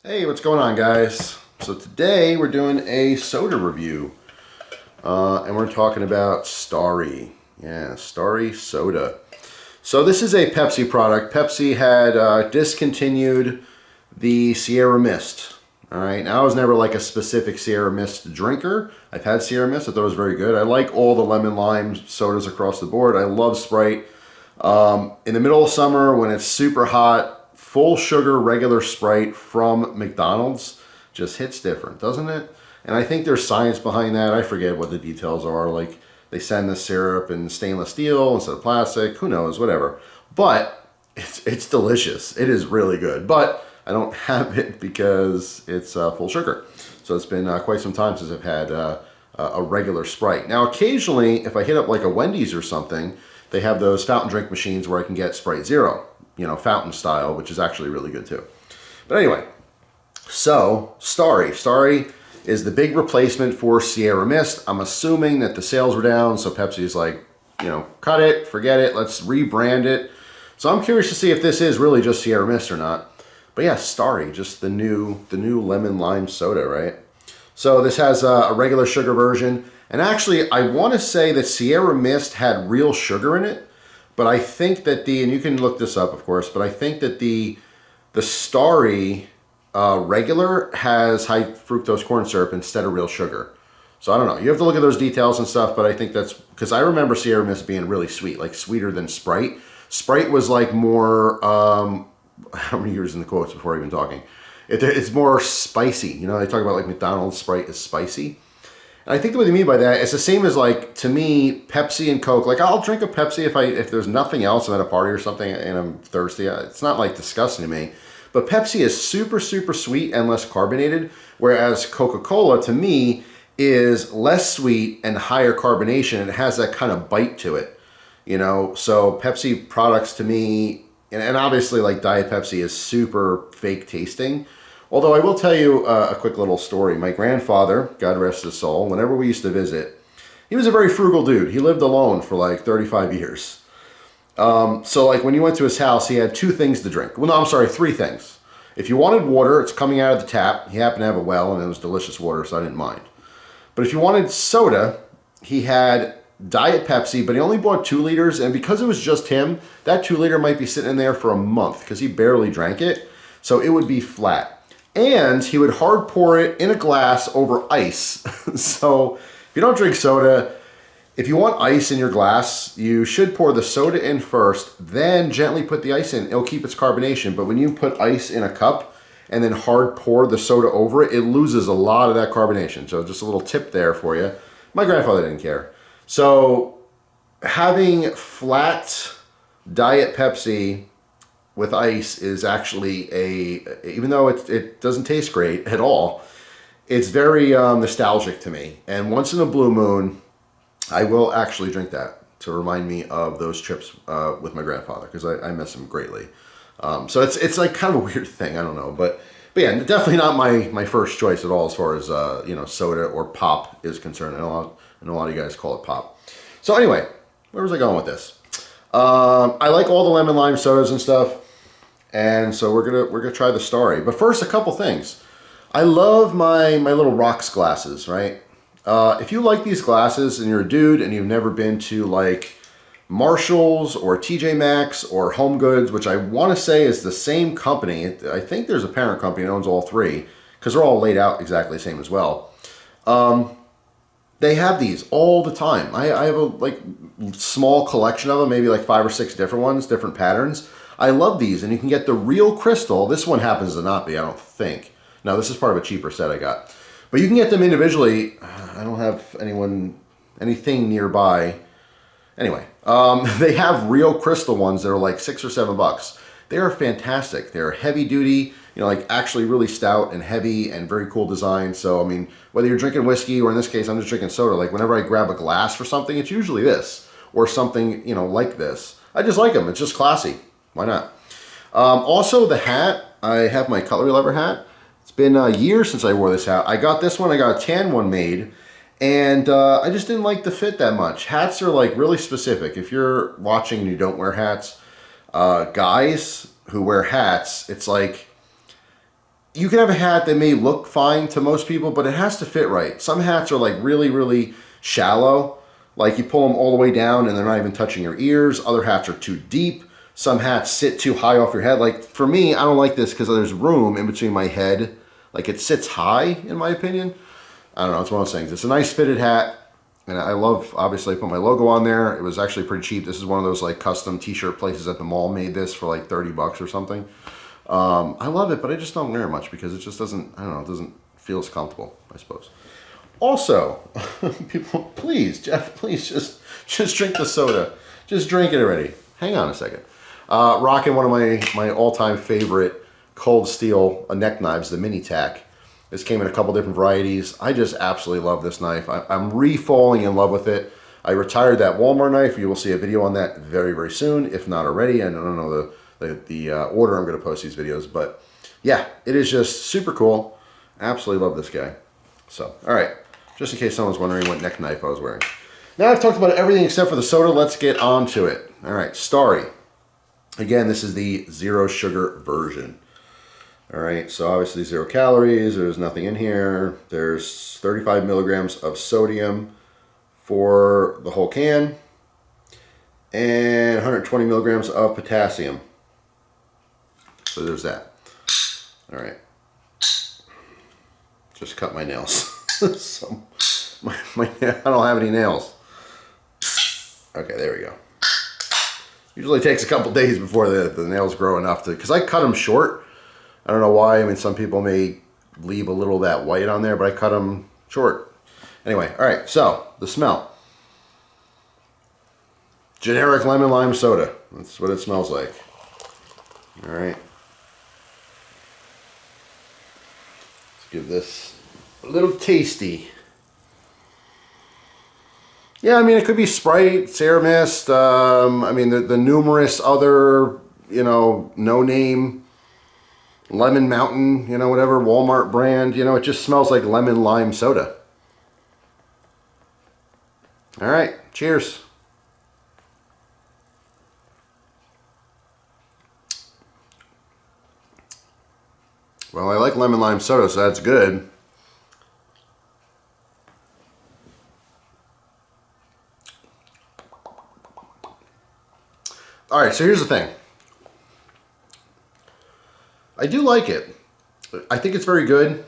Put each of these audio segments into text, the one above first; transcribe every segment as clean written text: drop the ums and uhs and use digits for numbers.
Hey, what's going on, guys? So today we're doing a soda review, and we're talking about Starry. Yeah, Starry Soda. So this is a Pepsi product. Pepsi had discontinued the Sierra Mist. All right, now I was never like a specific Sierra Mist drinker. I've had Sierra Mist. I thought it was very good. I like all the lemon lime sodas across the board. I love Sprite. In the middle of summer when it's super hot, full sugar regular Sprite from McDonald's just hits different, doesn't it? And I think there's science behind that. I forget what the details are. Like they send the syrup in stainless steel instead of plastic. Who knows? Whatever. But it's delicious. It is really good. But I don't have it because it's full sugar. So it's been quite some time since I've had a regular Sprite. Now, occasionally, if I hit up like a Wendy's or something, they have those fountain drink machines where I can get Sprite Zero, you know, fountain style, which is actually really good too. But anyway, so Starry. Starry is the big replacement for Sierra Mist. I'm assuming that the sales were down, so Pepsi's like, you know, cut it, forget it, let's rebrand it. So I'm curious to see if this is really just Sierra Mist or not. But yeah, Starry, just the new lemon lime soda, right? So this has a regular sugar version. And actually, I want to say that Sierra Mist had real sugar in it. But I think that and you can look this up, of course, but I think that the Starry regular has high fructose corn syrup instead of real sugar. So I don't know. You have to look at those details and stuff, but I think that's because I remember Sierra Mist being really sweet, like sweeter than Sprite. Sprite was like more, how many years in the quotes before even talking? It's more spicy. You know, they talk about like McDonald's Sprite is spicy. And I think what they mean by that is the same as like, to me, Pepsi and Coke. Like I'll drink a Pepsi if there's nothing else. I'm at a party or something and I'm thirsty. It's not like disgusting to me. But Pepsi is super, super sweet and less carbonated. Whereas Coca-Cola, to me, is less sweet and higher carbonation. It has that kind of bite to it. You know, so Pepsi products to me, and obviously like Diet Pepsi is super fake tasting. Although I will tell you a quick little story. My grandfather, God rest his soul, whenever we used to visit, he was a very frugal dude. He lived alone for like 35 years. So like when you went to his house, he had two things to drink. Well, no, I'm sorry, three things. If you wanted water, it's coming out of the tap. He happened to have a well and it was delicious water, so I didn't mind. But if you wanted soda, he had Diet Pepsi, but he only bought 2 liters. And because it was just him, that 2 liter might be sitting in there for a month because he barely drank it. So it would be flat. And he would hard pour it in a glass over ice. So if you don't drink soda, if you want ice in your glass, you should pour the soda in first, then gently put the ice in. It'll keep its carbonation. But when you put ice in a cup and then hard pour the soda over it, it loses a lot of that carbonation. So just a little tip there for you. My grandfather didn't care. So having flat Diet Pepsi with ice is actually even though it doesn't taste great at all, it's very nostalgic to me. And once in a blue moon, I will actually drink that to remind me of those trips with my grandfather because I miss him greatly. So it's like kind of a weird thing. I don't know, but yeah, definitely not my first choice at all as far as you know, soda or pop is concerned. I know a lot of you guys call it pop. So anyway, where was I going with this? I like all the lemon lime sodas and stuff. And so we're gonna try the Starry. But first, a couple things. I love my little rocks glasses, right? If you like these glasses and you're a dude and you've never been to like Marshall's or TJ Maxx or Home Goods, which I want to say is the same company. I think there's a parent company that owns all three because they're all laid out exactly the same as well. They have these all the time. I have a like small collection of them, maybe like 5 or 6 different ones, different patterns. I love these, and you can get the real crystal. This one happens to not be, I don't think. No, this is part of a cheaper set I got. But you can get them individually. I don't have anything nearby. Anyway, they have real crystal ones that are like $6 or $7. They are fantastic. They're heavy duty, you know, like actually really stout and heavy and very cool design. So, I mean, whether you're drinking whiskey or in this case, I'm just drinking soda, like whenever I grab a glass for something, it's usually this or something, you know, like this. I just like them. It's just classy. Why not? Also, the hat. I have my CUTLERYLOVER hat. It's been years since I wore this hat. I got this one. I got a tan one made. And I just didn't like the fit that much. Hats are like really specific. If you're watching and you don't wear hats, guys who wear hats, it's like you can have a hat that may look fine to most people, but it has to fit right. Some hats are like really, really shallow. Like you pull them all the way down and they're not even touching your ears. Other hats are too deep. Some hats sit too high off your head. Like for me, I don't like this because there's room in between my head. Like it sits high, in my opinion. I don't know, it's one of those things. It's a nice fitted hat. And I love, obviously I put my logo on there. It was actually pretty cheap. This is one of those like custom t-shirt places at the mall made this for like 30 bucks or something. I love it, but I just don't wear it much because it just doesn't, I don't know, it doesn't feel as comfortable, I suppose. Also, people, please, Jeff, please just drink the soda. Just drink it already. Hang on a second. Rocking one of my all-time favorite cold steel neck knives, the Mini Tack. This came in a couple different varieties. I just absolutely love this knife. I'm re-falling in love with it. I retired that Walmart knife. You will see a video on that very, very soon, if not already. And I don't know the order I'm going to post these videos, but yeah, it is just super cool. Absolutely love this guy. So, all right, just in case someone's wondering what neck knife I was wearing. Now I've talked about everything except for the soda. Let's get on to it. All right, Starry. Again, this is the zero sugar version. All right, so obviously 0 calories, there's nothing in here. There's 35 milligrams of sodium for the whole can and 120 milligrams of potassium. So there's that. All right, just cut my nails. So I don't have any nails. Okay, there we go. Usually takes a couple days before the nails grow enough to, because I cut them short. I don't know why. I mean, some people may leave a little of that white on there, but I cut them short. Anyway, all right, so the smell. Generic lemon lime soda. That's what it smells like. All right. Let's give this a little tasty. Yeah, I mean, it could be Sprite, Ceramist, I mean, the numerous other, you know, no-name Lemon Mountain, you know, whatever, Walmart brand, you know, it just smells like lemon lime soda. All right, cheers. Well, I like lemon lime soda, so that's good. All right, so here's the thing. I do like it. I think it's very good.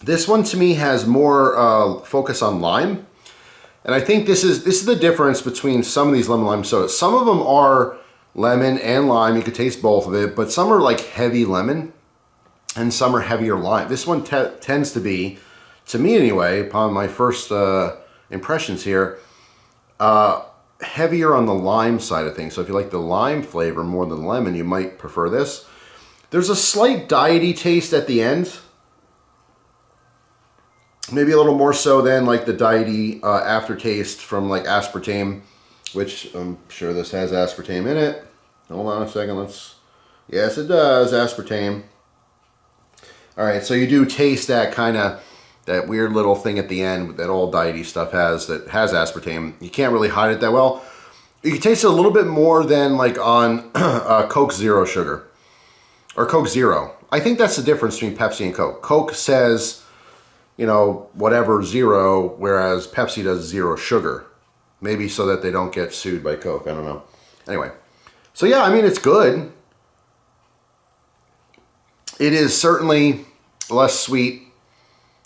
This one to me has more focus on lime. And I think this is the difference between some of these lemon lime sodas. Some of them are lemon and lime. You could taste both of it, but some are like heavy lemon and some are heavier lime. This one tends to be, to me anyway, upon my first impressions here, heavier on the lime side of things. So if you like the lime flavor more than lemon, you might prefer this. There's a slight diety taste at the end. Maybe a little more so than like the diety aftertaste from like aspartame, which I'm sure this has aspartame in it. Hold on a second, yes it does, aspartame. All right, so you do taste that kind of, that weird little thing at the end that all diety stuff has that has aspartame. You can't really hide it that well. You can taste it a little bit more than like on Coke Zero Sugar. Or Coke Zero. I think that's the difference between Pepsi and Coke. Coke says, you know, whatever zero, whereas Pepsi does zero sugar. Maybe so that they don't get sued by Coke. I don't know. Anyway. So yeah, I mean, it's good. It is certainly less sweet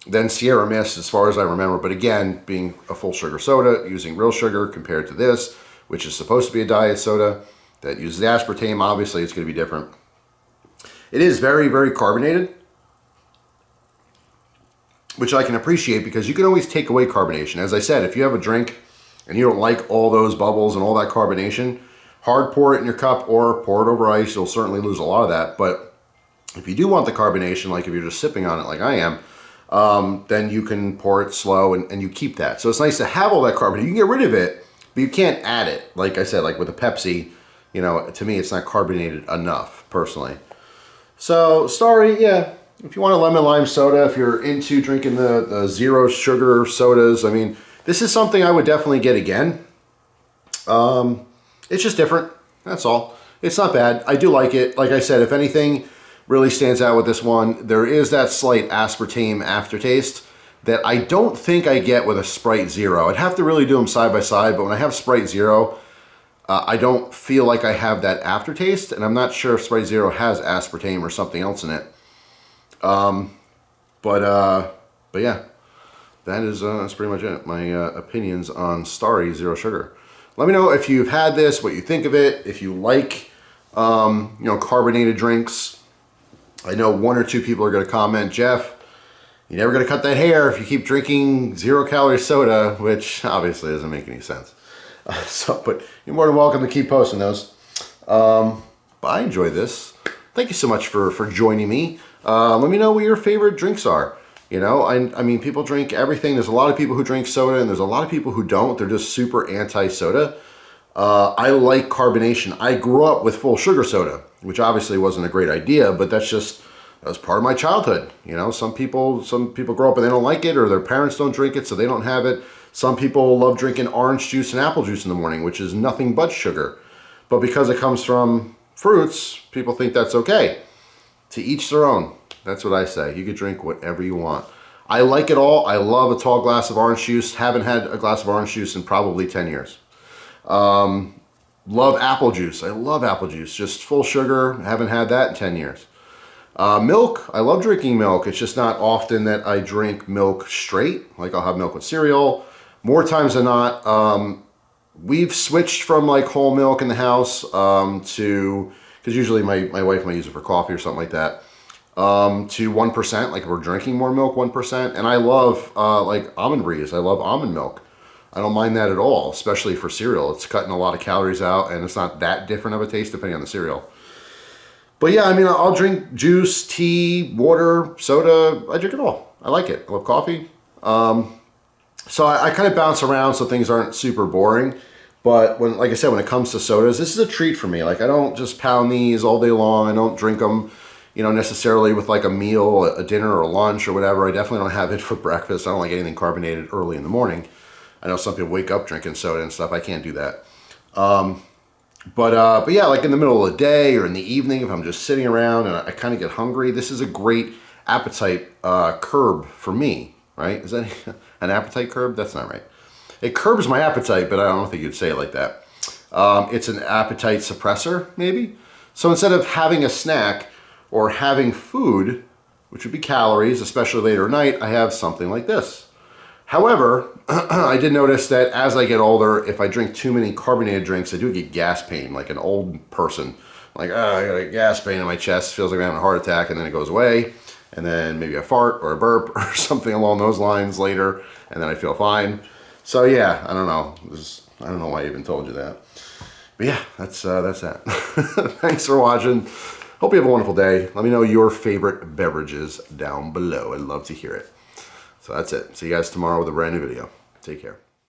than Sierra Mist as far as I remember. But again, being a full sugar soda, using real sugar compared to this, which is supposed to be a diet soda that uses aspartame, obviously it's going to be different. It is very, very carbonated, which I can appreciate because you can always take away carbonation. As I said, if you have a drink and you don't like all those bubbles and all that carbonation, hard pour it in your cup or pour it over ice. You'll certainly lose a lot of that. But if you do want the carbonation, like if you're just sipping on it like I am, then you can pour it slow and you keep that. So it's nice to have all that carbonation. You can get rid of it, but you can't add it. Like I said, like with a Pepsi, you know, to me, it's not carbonated enough, personally. So, Starry, yeah, if you want a lemon lime soda, if you're into drinking the zero sugar sodas, I mean, this is something I would definitely get again. It's just different, that's all. It's not bad. I do like it. Like I said, if anything, really stands out with this one. There is that slight aspartame aftertaste that I don't think I get with a Sprite Zero. I'd have to really do them side by side, but when I have Sprite Zero, I don't feel like I have that aftertaste, and I'm not sure if Sprite Zero has aspartame or something else in it. But yeah, that's pretty much it. My opinions on Starry Zero Sugar. Let me know if you've had this, what you think of it, if you like, you know, carbonated drinks. I know 1 or 2 people are going to comment, Jeff, you're never going to cut that hair if you keep drinking 0-calorie soda, which obviously doesn't make any sense. But you're more than welcome to keep posting those. But I enjoy this. Thank you so much for joining me. Let me know what your favorite drinks are. You know, I mean, people drink everything. There's a lot of people who drink soda, and there's a lot of people who don't. They're just super anti-soda. I like carbonation. I grew up with full sugar soda, which obviously wasn't a great idea, but that was part of my childhood. You know, some people grow up and they don't like it, or their parents don't drink it, so they don't have it. Some people love drinking orange juice and apple juice in the morning, which is nothing but sugar. But because it comes from fruits, people think that's okay. To each their own. That's what I say. You could drink whatever you want. I like it all. I love a tall glass of orange juice. Haven't had a glass of orange juice in probably 10 years. Love apple juice. I love apple juice. Just full sugar. Haven't had that in 10 years. Milk. I love drinking milk. It's just not often that I drink milk straight. Like I'll have milk with cereal. More times than not, we've switched from like whole milk in the house to, because usually my wife might use it for coffee or something like that, to 1%. Like if we're drinking more milk, 1%. And I love like Almond Breeze. I love almond milk. I don't mind that at all, especially for cereal. It's cutting a lot of calories out, and it's not that different of a taste depending on the cereal. But yeah, I mean, I'll drink juice, tea, water, soda. I drink it all. I like it. I love coffee. So I kind of bounce around so things aren't super boring. But like I said, when it comes to sodas, this is a treat for me. Like I don't just pound these all day long. I don't drink them, you know, necessarily with like a meal, a dinner or a lunch or whatever. I definitely don't have it for breakfast. I don't like anything carbonated early in the morning. I know some people wake up drinking soda and stuff. I can't do that. But yeah, like in the middle of the day or in the evening, if I'm just sitting around and I kind of get hungry, this is a great appetite curb for me, right? Is that an appetite curb? That's not right. It curbs my appetite, but I don't think you'd say it like that. It's an appetite suppressor, maybe. So instead of having a snack or having food, which would be calories, especially later at night, I have something like this. However, I did notice that as I get older, if I drink too many carbonated drinks, I do get gas pain, like an old person. Like, I got a gas pain in my chest, feels like I'm having a heart attack, and then it goes away. And then maybe a fart or a burp or something along those lines later, and then I feel fine. So yeah, I don't know. I don't know why I even told you that. But yeah, that's that. Thanks for watching. Hope you have a wonderful day. Let me know your favorite beverages down below. I'd love to hear it. So that's it. See you guys tomorrow with a brand new video. Take care.